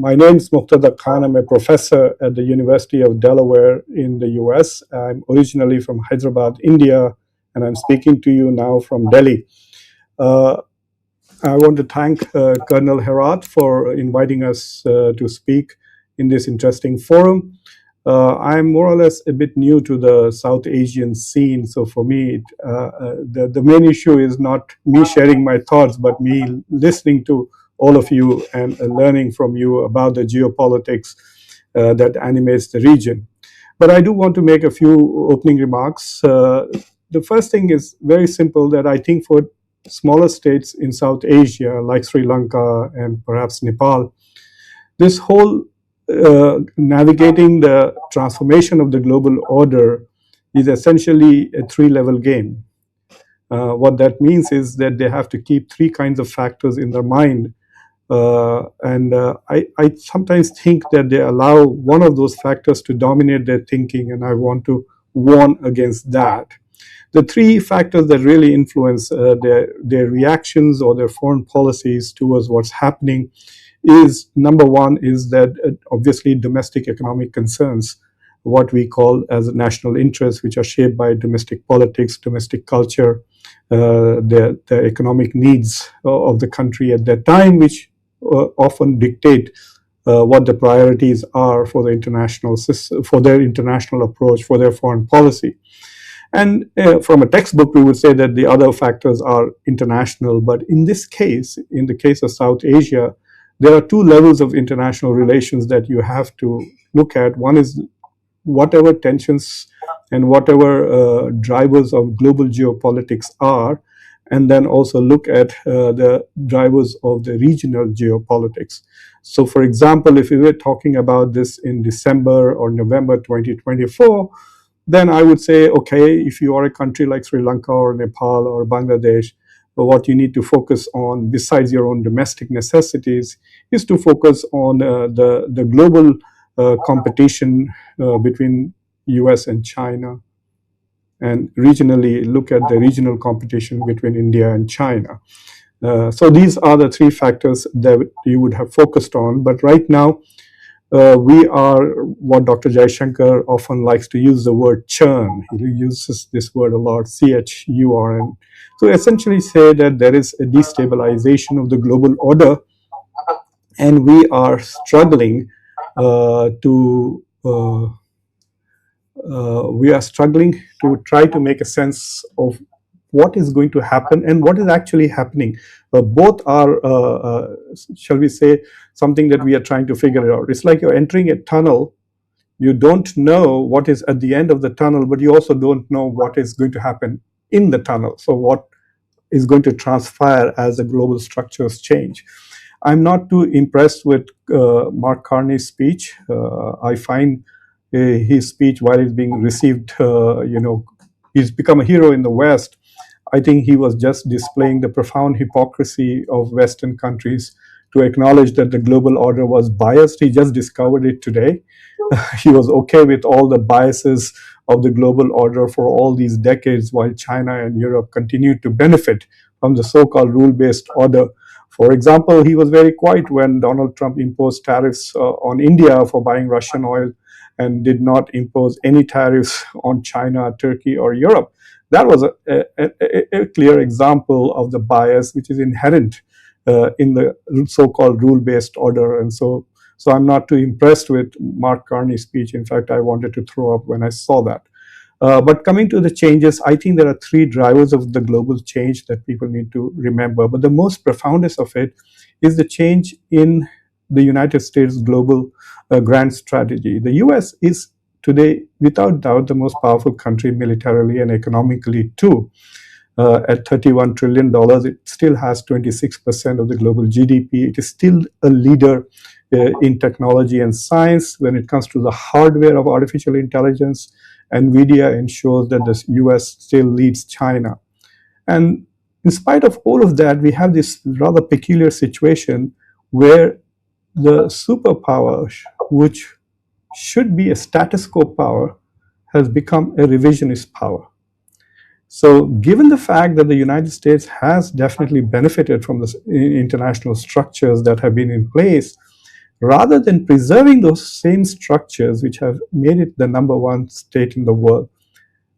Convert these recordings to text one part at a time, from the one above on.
My name is Muqtada Khan. I'm a professor at the University of Delaware in the US. I'm originally from Hyderabad, India, and I'm speaking to you now from Delhi. I want to thank Colonel Herat for inviting us to speak in this interesting forum. I'm more or less a bit new to the South Asian scene, so for me, the main issue is not me sharing my thoughts, but me listening to all of you and learning from you about the geopolitics that animates the region. But I do want to make a few opening remarks. The first thing is very simple, that I think for smaller states in South Asia, like Sri Lanka and perhaps Nepal, this whole navigating the transformation of the global order is essentially a three-level game. What that means is that they have to keep three kinds of factors in their mind. I sometimes think that they allow one of those factors to dominate their thinking, and I want to warn against that. The three factors that really influence their reactions or their foreign policies towards what's happening is, number one, is that obviously domestic economic concerns, what we call as national interests, which are shaped by domestic politics, domestic culture, the economic needs of the country at that time, which often dictate what the priorities are for the international system, for their international approach, for their foreign policy. And from a textbook, we would say that the other factors are international. But in this case, in the case of South Asia, there are two levels of international relations that you have to look at. One is whatever tensions and whatever drivers of global geopolitics are, and then also look at the drivers of the regional geopolitics. So, for example, if we were talking about this in December or November 2024, then I would say, okay, if you are a country like Sri Lanka or Nepal or Bangladesh, what you need to focus on, besides your own domestic necessities, is to focus on the global competition between US and China, and regionally look at the regional competition between India and China. So these are the three factors that you would have focused on. But right now, we are what Dr. Jaishankar often likes to use the word churn. He uses this word a lot, CHURN. So essentially say that there is a destabilization of the global order, and we are struggling to try to make a sense of what is going to happen and what is actually happening. Both are, shall we say, something that we are trying to figure out. It's like you're entering a tunnel. You don't know what is at the end of the tunnel, but you also don't know what is going to happen in the tunnel. So what is going to transpire as the global structures change. I'm not too impressed with Mark Carney's speech. I find his speech, while it's being received, he's become a hero in the West. I think he was just displaying the profound hypocrisy of Western countries to acknowledge that the global order was biased. He just discovered it today. He was okay with all the biases of the global order for all these decades, while China and Europe continued to benefit from the so-called rule-based order. For example, he was very quiet when Donald Trump imposed tariffs on India for buying Russian oil, and did not impose any tariffs on China, Turkey, or Europe. That was a clear example of the bias which is inherent in the so-called rule-based order. And so I'm not too impressed with Mark Carney's speech. In fact, I wanted to throw up when I saw that. But coming to the changes, I think there are three drivers of the global change that people need to remember. But the most profoundest of it is the change in the United States global grand strategy. The US is today, without doubt, the most powerful country militarily and economically too. At $31 trillion, it still has 26% of the global GDP. It is still a leader in technology and science. When it comes to the hardware of artificial intelligence, NVIDIA ensures that the US still leads China. And in spite of all of that, we have this rather peculiar situation where the superpower, which should be a status quo power, has become a revisionist power. So given the fact that the United States has definitely benefited from the international structures that have been in place, rather than preserving those same structures which have made it the number one state in the world.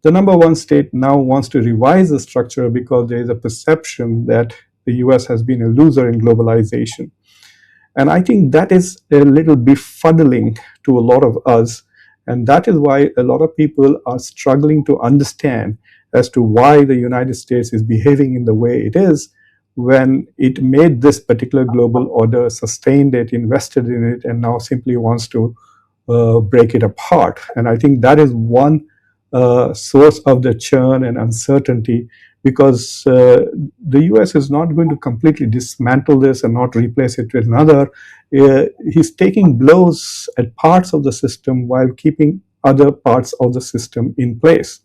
The number one state now wants to revise the structure because there is a perception that the US has been a loser in globalization. And I think that is a little befuddling to a lot of us. And that is why a lot of people are struggling to understand as to why the United States is behaving in the way it is when it made this particular global order, sustained it, invested in it, and now simply wants to break it apart. And I think that is one source of the churn and uncertainty, because the US is not going to completely dismantle this and not replace it with another. He's taking blows at parts of the system while keeping other parts of the system in place.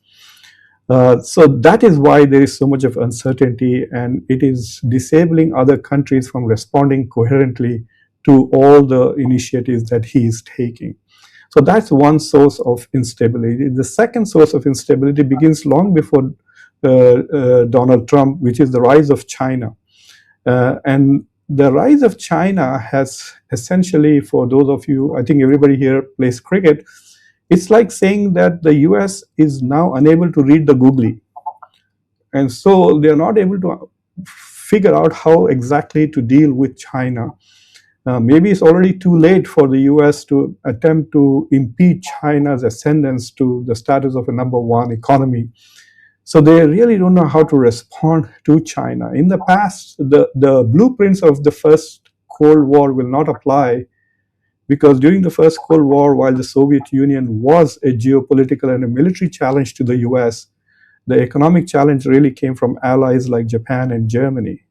So that is why there is so much of uncertainty, and it is disabling other countries from responding coherently to all the initiatives that he is taking. So that's one source of instability. The second source of instability begins long before Donald Trump, which is the rise of China. And the rise of China has essentially, for those of you, I think everybody here plays cricket, it's like saying that the US is now unable to read the googly. And so they're not able to figure out how exactly to deal with China. Maybe it's already too late for the US to attempt to impede China's ascendance to the status of a number one economy. So they really don't know how to respond to China. In the past, the blueprints of the first Cold War will not apply, because during the first Cold War, while the Soviet Union was a geopolitical and a military challenge to the US, the economic challenge really came from allies like Japan and Germany.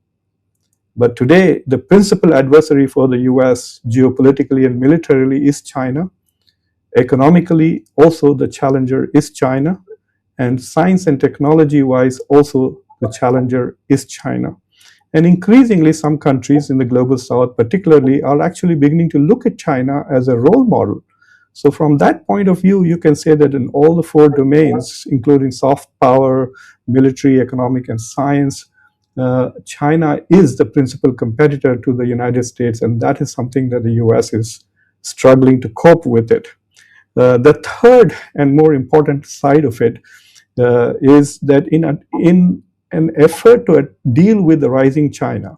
But today, the principal adversary for the US geopolitically and militarily is China. Economically, also the challenger is China. And science and technology-wise, also the challenger is China. And increasingly, some countries in the global south particularly are actually beginning to look at China as a role model. So from that point of view, you can say that in all the four domains, including soft power, military, economic, and science, China is the principal competitor to the United States, and that is something that the US is struggling to cope with it. The third and more important side of it is that in an effort to deal with the rising China,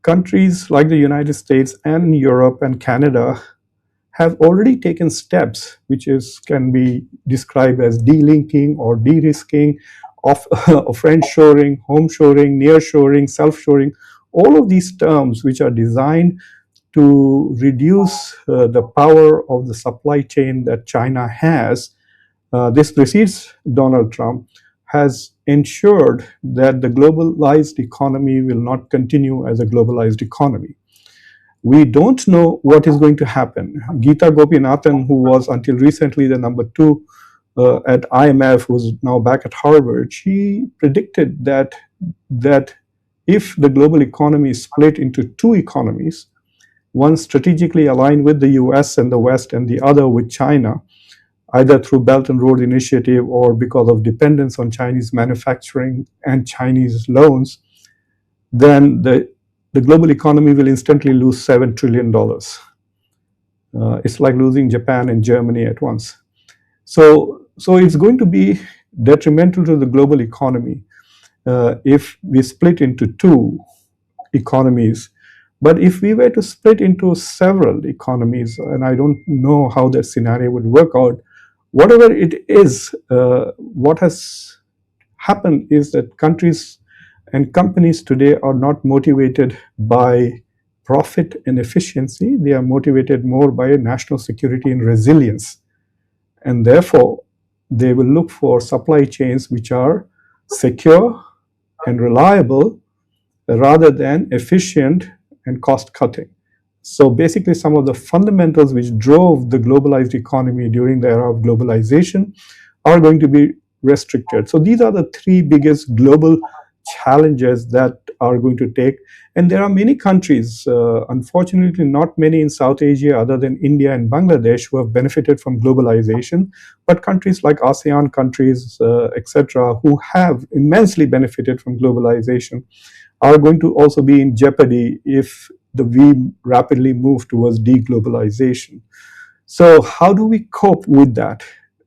countries like the United States and Europe and Canada have already taken steps which can be described as delinking or de-risking of friendshoring, homeshoring, nearshoring, self-shoring, all of these terms which are designed to reduce the power of the supply chain that China has. This precedes Donald Trump, has ensured that the globalized economy will not continue as a globalized economy. We don't know what is going to happen. Geeta Gopinathan, who was until recently the number two at IMF, who's now back at Harvard, she predicted that if the global economy is split into two economies, one strategically aligned with the US and the West and the other with China, either through Belt and Road Initiative or because of dependence on Chinese manufacturing and Chinese loans, then the global economy will instantly lose $7 trillion. It's like losing Japan and Germany at once. So it's going to be detrimental to the global economy if we split into two economies. But if we were to split into several economies, and I don't know how that scenario would work out, whatever it is, what has happened is that countries and companies today are not motivated by profit and efficiency. They are motivated more by national security and resilience. And therefore, they will look for supply chains which are secure and reliable rather than efficient and cost-cutting. So basically, some of the fundamentals which drove the globalized economy during the era of globalization are going to be restricted. So these are the three biggest global challenges that are going to take. And there are many countries, unfortunately not many in South Asia other than India and Bangladesh, who have benefited from globalization, but countries like ASEAN countries, etc., who have immensely benefited from globalization, are going to also be in jeopardy if we rapidly move towards deglobalization. So how do we cope with that?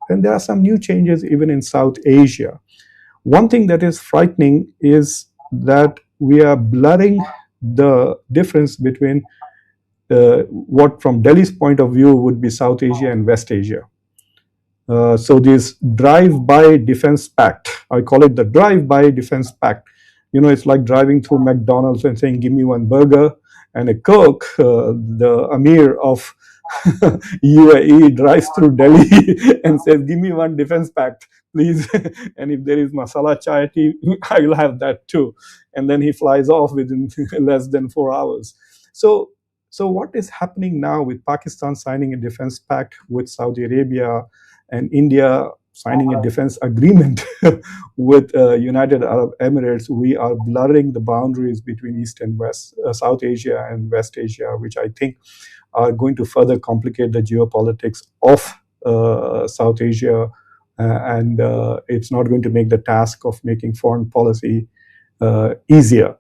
And there are some new changes even in South Asia. One thing that is frightening is that we are blurring the difference between what from Delhi's point of view would be South Asia and West Asia. So this drive-by defense pact, I call it the drive-by defense pact. It's like driving through McDonald's and saying, give me one burger and a Coke. The Amir of UAE drives through Delhi and says, give me one defense pact, please. And if there is masala chai tea, I will have that too. And then he flies off within less than 4 hours. So what is happening now with Pakistan signing a defense pact with Saudi Arabia and India signing a defense agreement with United Arab Emirates, we are blurring the boundaries between East and West, South Asia and West Asia, which I think are going to further complicate the geopolitics of South Asia, and it's not going to make the task of making foreign policy easier.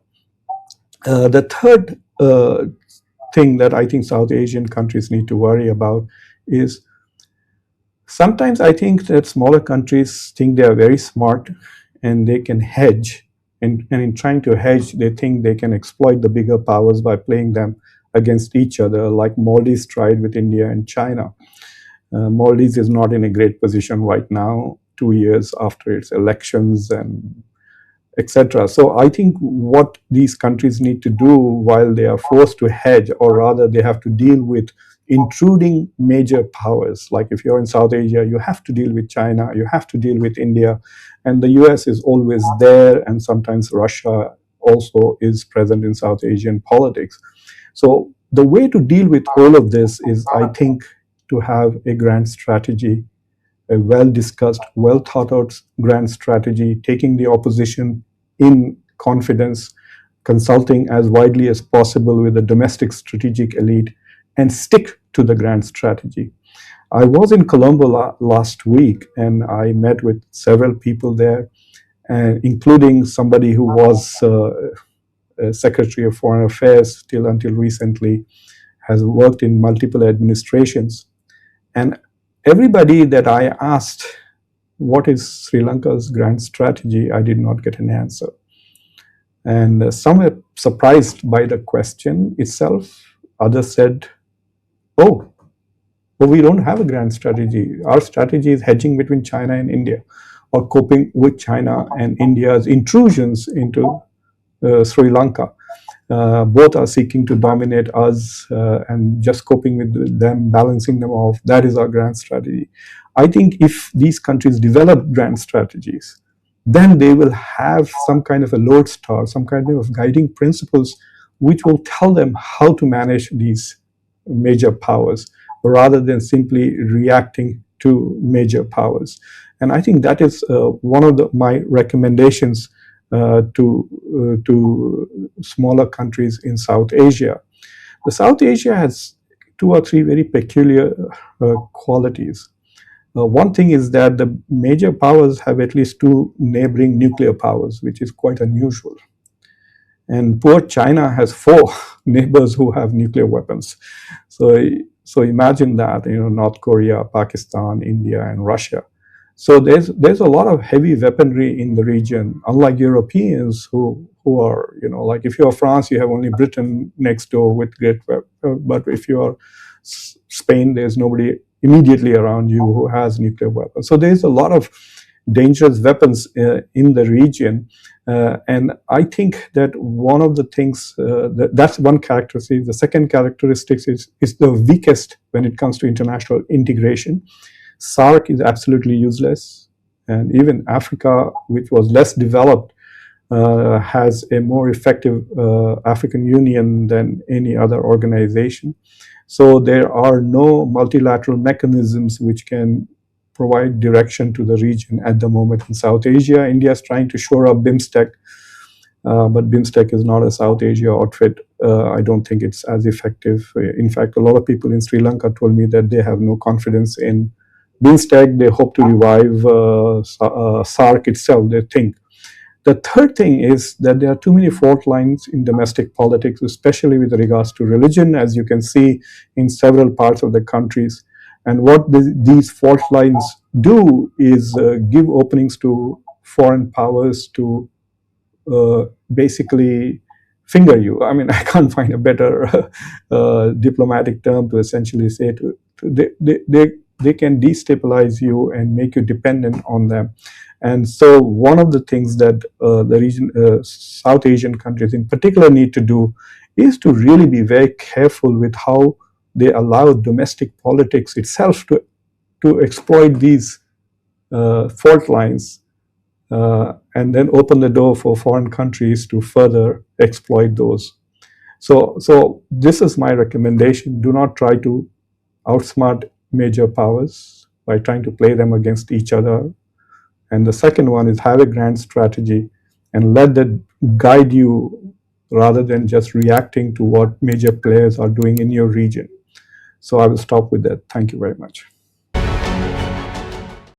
The third thing that I think South Asian countries need to worry about is sometimes I think that smaller countries think they are very smart and they can hedge. And in trying to hedge, they think they can exploit the bigger powers by playing them against each other, like Maldives tried with India and China. Maldives is not in a great position right now, 2 years after its elections and etc. So I think what these countries need to do while they are forced to hedge, or rather they have to deal with intruding major powers. Like if you're in South Asia, you have to deal with China, you have to deal with India, and the US is always there, and sometimes Russia also is present in South Asian politics. So the way to deal with all of this is, I think, to have a grand strategy, a well-discussed, well-thought-out grand strategy, taking the opposition in confidence, consulting as widely as possible with the domestic strategic elite, and stick to the grand strategy. I was in Colombo last week, and I met with several people there, including somebody who was Secretary of Foreign Affairs until recently, has worked in multiple administrations. And everybody that I asked, what is Sri Lanka's grand strategy, I did not get an answer. And some were surprised by the question itself. Others said, oh, but we don't have a grand strategy. Our strategy is hedging between China and India, or coping with China and India's intrusions into Sri Lanka. Both are seeking to dominate us, and just coping with them, balancing them off. That is our grand strategy. I think if these countries develop grand strategies, then they will have some kind of a lodestar, some kind of guiding principles, which will tell them how to manage these major powers, rather than simply reacting to major powers. And I think that is one of my recommendations to smaller countries in South Asia. The South Asia has 2 or 3 very peculiar qualities. One thing is that the major powers have at least 2 neighboring nuclear powers, which is quite unusual. And poor China has 4 neighbors who have nuclear weapons. So imagine that, North Korea, Pakistan, India, and Russia. So there's a lot of heavy weaponry in the region, unlike Europeans who are, like if you're France, you have only Britain next door with great weapons. But if you're Spain, there's nobody immediately around you who has nuclear weapons. So there's a lot of dangerous weapons in the region. And I think that one of the things, that's one characteristic. The second characteristic is the weakest when it comes to international integration. SAARC is absolutely useless. And even Africa, which was less developed, has a more effective African Union than any other organization. So there are no multilateral mechanisms which can provide direction to the region at the moment in South Asia. India is trying to shore up BIMSTEC, but BIMSTEC is not a South Asia outfit. I don't think it's as effective. In fact, a lot of people in Sri Lanka told me that they have no confidence in BIMSTEC. They hope to revive SAARC itself, they think. The third thing is that there are too many fault lines in domestic politics, especially with regards to religion, as you can see in several parts of the countries. And what these fault lines do is give openings to foreign powers to basically finger you. I mean, I can't find a better diplomatic term to essentially say they can destabilize you and make you dependent on them. And so one of the things that the region, South Asian countries in particular need to do is to really be very careful with how they allow domestic politics itself to exploit these fault lines and then open the door for foreign countries to further exploit those. So this is my recommendation. Do not try to outsmart major powers by trying to play them against each other. And the second one is have a grand strategy and let that guide you rather than just reacting to what major players are doing in your region. So I will stop with that. Thank you very much.